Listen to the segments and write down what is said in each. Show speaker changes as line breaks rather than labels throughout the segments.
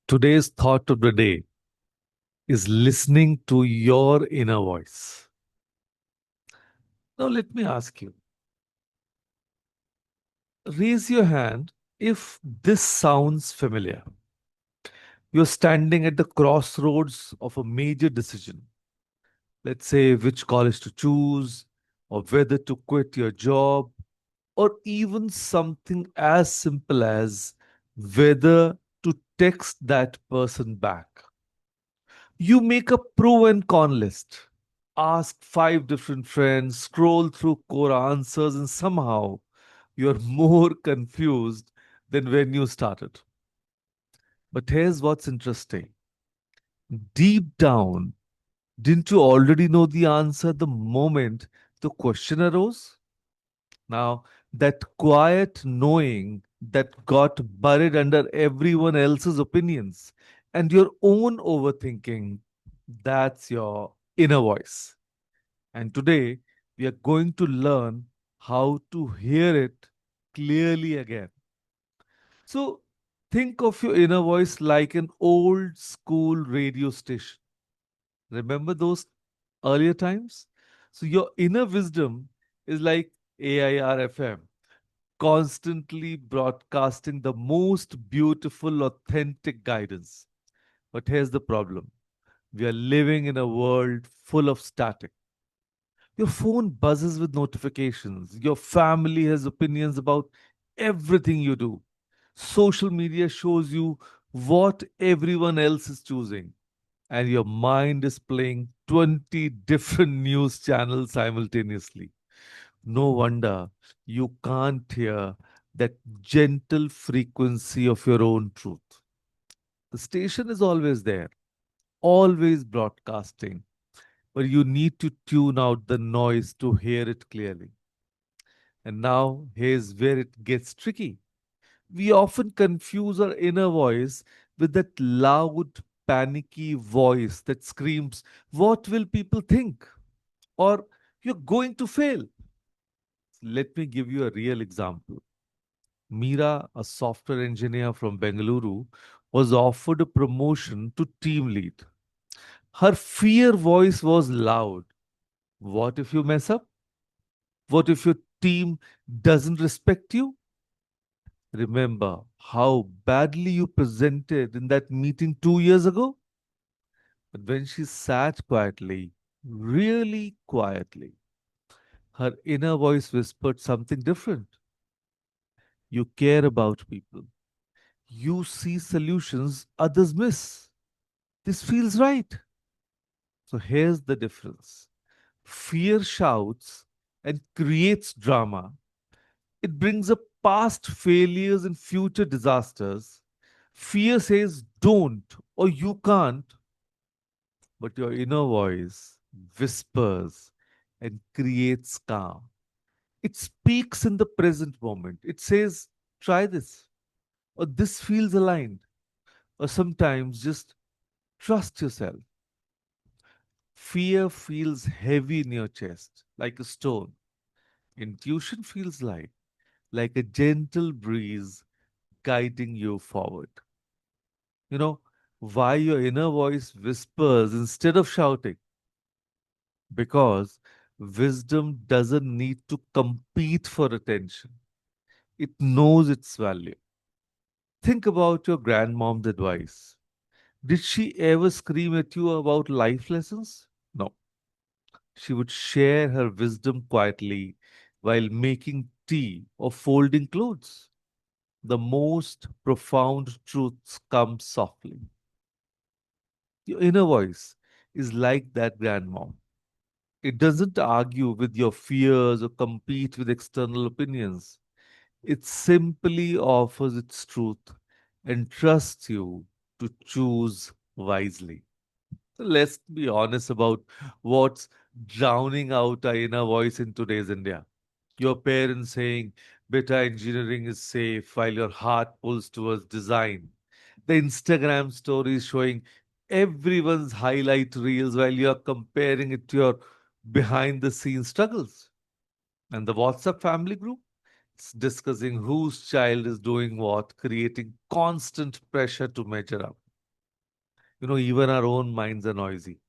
Today's thought of the day is listening to your inner voice. Now, let me ask you, raise your hand if this sounds familiar. You're standing at the crossroads of a major decision. Let's say which college to choose, or whether to quit your job, or even something as simple as whether to text that person back. You make a pro and con list, ask five different friends, scroll through core answers, and somehow you're more confused than when you started. But here's what's interesting. Deep down, didn't you already know the answer the moment the question arose? Now, that quiet knowing that got buried under everyone else's opinions and your own overthinking, that's your inner voice. And today, we are going to learn how to hear it clearly again. So, think of your inner voice like an old school radio station. Remember those earlier times? So, your inner wisdom is like AIR FM, constantly broadcasting the most beautiful, authentic guidance. But here's the problem: we are living in a world full of static. Your phone buzzes with notifications. Your family has opinions about everything you do. Social media shows you what everyone else is choosing. And your mind is playing 20 different news channels simultaneously. No wonder you can't hear that gentle frequency of your own truth. The station is always there, always broadcasting, but you need to tune out the noise to hear it clearly. And now, here's where it gets tricky. We often confuse our inner voice with that loud, panicky voice that screams, "What will people think?" Or "You're going to fail." Let me give you a real example. Meera, a software engineer from Bengaluru, was offered a promotion to team lead. Her fear voice was loud. What if you mess up? What if your team doesn't respect you? Remember how badly you presented in that meeting 2 years ago? But when she sat quietly, really quietly, her inner voice whispered something different. You care about people. You see solutions others miss. This feels right. So here's the difference: fear shouts and creates drama. It brings up past failures and future disasters. Fear says don't or you can't, but your inner voice whispers and creates calm. It speaks in the present moment. It says, try this, or this feels aligned, or sometimes just trust yourself. Fear feels heavy in your chest, like a stone. Intuition feels light, like a gentle breeze guiding you forward. You know, why your inner voice whispers instead of shouting? Because wisdom doesn't need to compete for attention, it knows its value. Think about your grandmom's advice. Did she ever scream at you about life lessons? No. She would share her wisdom quietly while making tea or folding clothes. The most profound truths come softly. Your inner voice is like that grandmom. It doesn't argue with your fears or compete with external opinions. It simply offers its truth and trusts you to choose wisely. So let's be honest about what's drowning out our inner voice in today's India. Your parents saying, "Beta, engineering is safe," while your heart pulls towards design. The Instagram stories showing everyone's highlight reels while you're comparing it to your behind the scenes struggles. And the WhatsApp family group, it's discussing whose child is doing what, creating constant pressure to measure up. Even our own minds are noisy.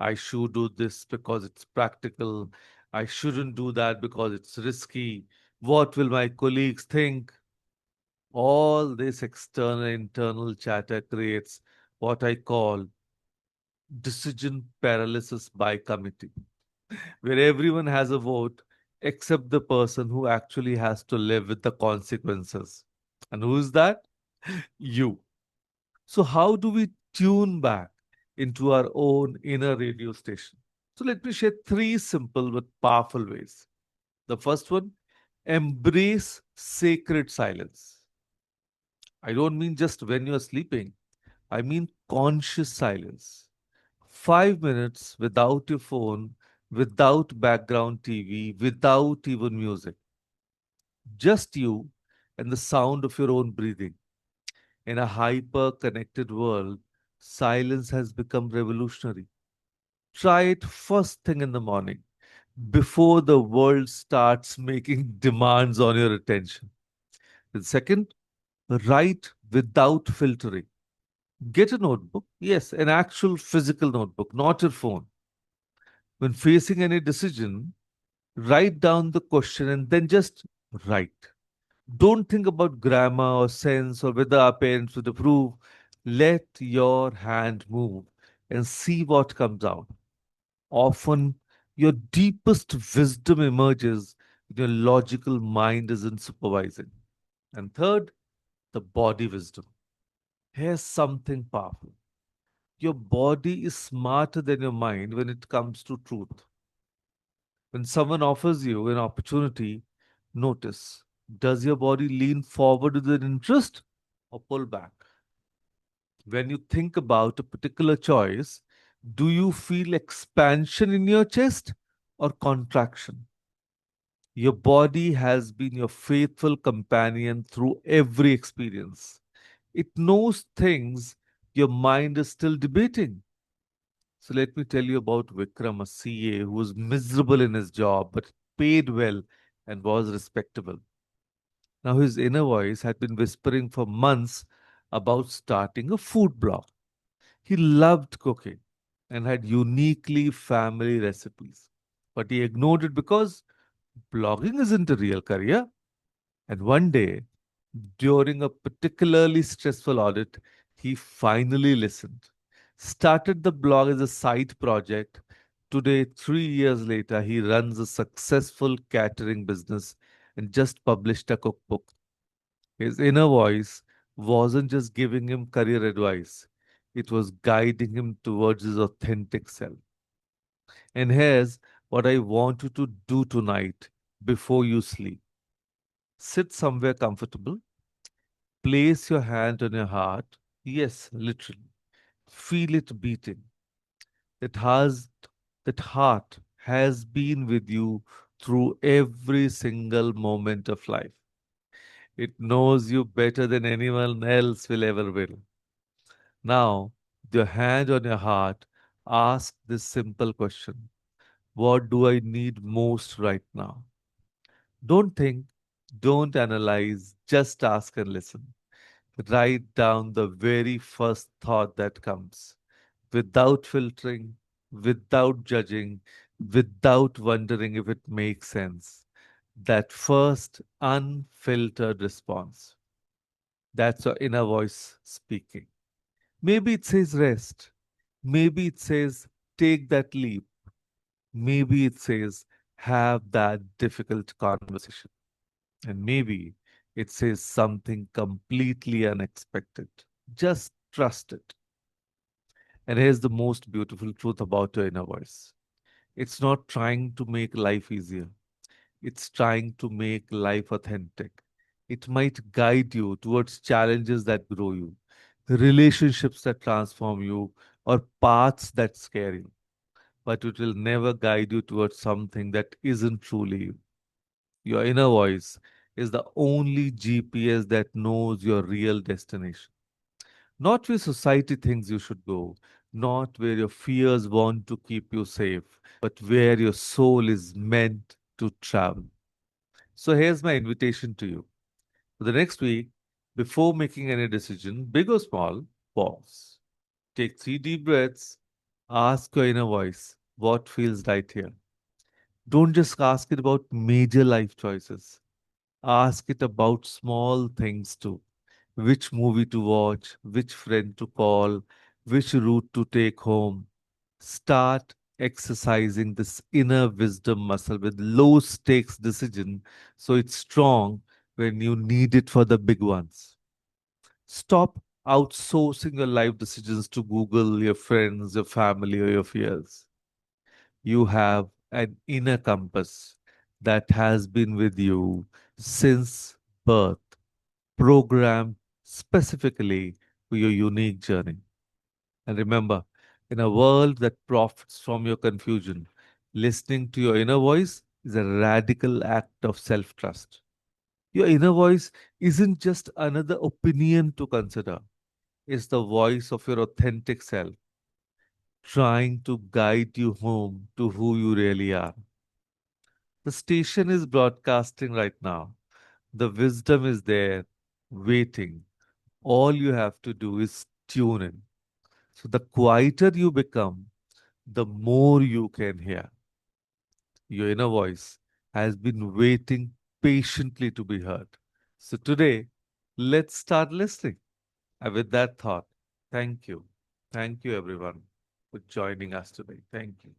I should do this because it's practical. I shouldn't do that because it's risky. What will my colleagues think? All this external internal chatter creates what I call decision paralysis by committee, where everyone has a vote except the person who actually has to live with the consequences. And who is that? You. So, how do we tune back into our own inner radio station? So, let me share three simple but powerful ways. The first one, embrace sacred silence. I don't mean just when you're sleeping, I mean conscious silence. 5 minutes without your phone, without background TV, without even music. Just you and the sound of your own breathing. In a hyper connected world, silence has become revolutionary. Try it first thing in the morning, before the world starts making demands on your attention. And second, write without filtering. Get a notebook, yes, an actual physical notebook, not your phone. When facing any decision, write down the question and then just write. Don't think about grammar or sense or whether our parents would approve. Let your hand move and see what comes out. Often, your deepest wisdom emerges when your logical mind isn't supervising. And third, the body wisdom. Here's something powerful. Your body is smarter than your mind when it comes to truth. When someone offers you an opportunity, notice, does your body lean forward with an interest or pull back? When you think about a particular choice, do you feel expansion in your chest or contraction? Your body has been your faithful companion through every experience. It knows things your mind is still debating. So let me tell you about Vikram, a CA who was miserable in his job but paid well and was respectable. Now his inner voice had been whispering for months about starting a food blog. He loved cooking and had uniquely family recipes. But he ignored it because blogging isn't a real career. And one day, during a particularly stressful audit, he finally listened. Started the blog as a side project. Today, 3 years later, he runs a successful catering business and just published a cookbook. His inner voice wasn't just giving him career advice, it was guiding him towards his authentic self. And here's what I want you to do tonight before you sleep: sit somewhere comfortable, place your hand on your heart. Yes, literally. Feel it beating. That has that heart has been with you through every single moment of life. It knows you better than anyone else will ever will. Now, with your hand on your heart, ask this simple question: what do I need most right now? Don't think, don't analyze, just ask and listen. Write down the very first thought that comes, without filtering, without judging, without wondering if it makes sense. That first unfiltered response. That's your inner voice speaking. Maybe it says rest. Maybe it says take that leap. Maybe it says have that difficult conversation. And maybe it says something completely unexpected. Just trust it. And here's the most beautiful truth about your inner voice: it's not trying to make life easier, it's trying to make life authentic. It might guide you towards challenges that grow you, relationships that transform you, or paths that scare you. But it will never guide you towards something that isn't truly you. Your inner voice is the only GPS that knows your real destination. Not where society thinks you should go, not where your fears want to keep you safe, but where your soul is meant to travel. So here's my invitation to you. For the next week, before making any decision, big or small, pause. Take 3 deep breaths. Ask your inner voice what feels right here. Don't just ask it about major life choices. Ask it about small things too. Which movie to watch, which friend to call, which route to take home. Start exercising this inner wisdom muscle with low stakes decision so it's strong when you need it for the big ones. Stop outsourcing your life decisions to Google, your friends, your family, or your fears. You have an inner compass that has been with you since birth, programmed specifically for your unique journey. And remember, in a world that profits from your confusion, listening to your inner voice is a radical act of self trust. Your inner voice isn't just another opinion to consider, it's the voice of your authentic self, trying to guide you home to who you really are. The station is broadcasting right now. The wisdom is there, waiting. All you have to do is tune in. So, the quieter you become, the more you can hear. Your inner voice has been waiting patiently to be heard. So, today, let's start listening. And with that thought, thank you. Thank you, everyone, for joining us today. Thank you.